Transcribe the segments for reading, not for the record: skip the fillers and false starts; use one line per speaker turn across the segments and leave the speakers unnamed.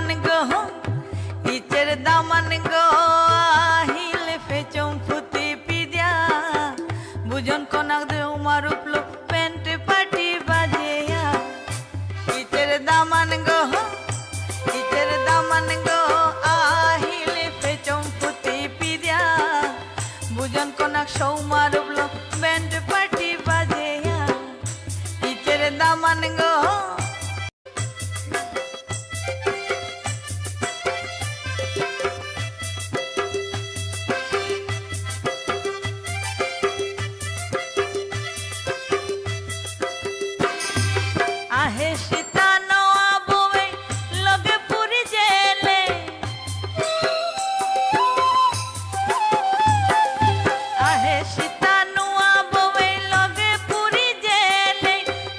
daman go, icer daman go, ahil fechom puti pidya, bujon konak de umaruplo pente party bajeya, icer daman go, ahil fechom puti pidya, bujon konak show maruplo pente party bajeya, icer daman go. আহে সীতা নওয়া বউয়ে লগে পুরি জেলে আহে সীতা নওয়া বউয়ে লগে পুরি জেলে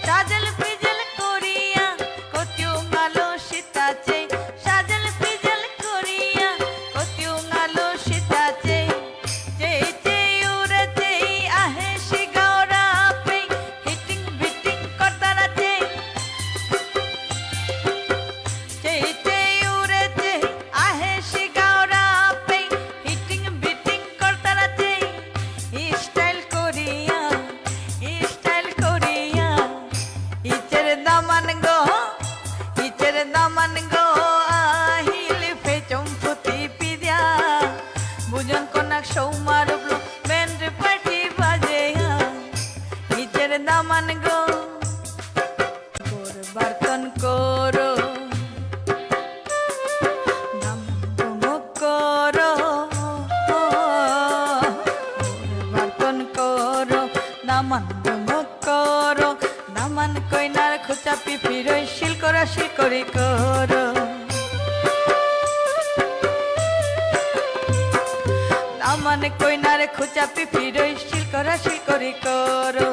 সাজল পিজল করিয়া কতিউ গালো সীতা চে সাজল পিজল করিয়া কতিউ গালো সীতা চে চে চে উড়ে চে আহে শিগাওরা পে হিটিং বিটিং করতারা চে daman go ahil fechom puti pidya bujon konak show maruplo band party bajeya icher daman go kor barton koro daman koro barton koro daman koro daman koinar খুচা পিপিরই শিলকরা শিলকরি করো দামান কইনারে খুচা পিপিরই শিলকরা শিলকরি করো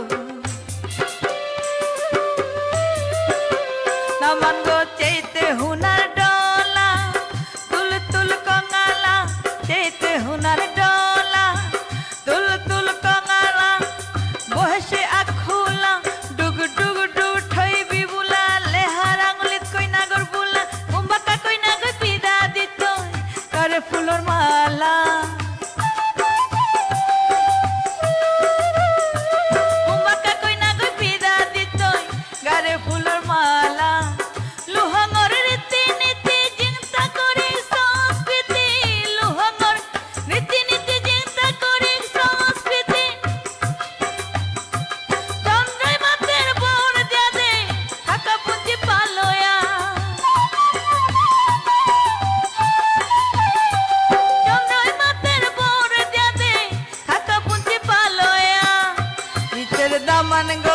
দামান গো চেইতে হুনার ডলা তুল তুল কঙ্গালা চেইতে হুনার ডলা তুল তুল কঙ্গালা বসে আখুলা ডুগ ডুগ ডুগ ফুলর মালা উম্বাকা কইনা গই বিদা দিতই গারে ফুলর মালা লুহঙ্গর রীতি নীতি চিন্তা করে সংস্কৃতি লুহঙ্গর রীতি নীতি চিন্তা করে সংস্কৃতি চন্দ্রই মাতের বর দিয়া দে টাকা পুঁজি পালয়া daman go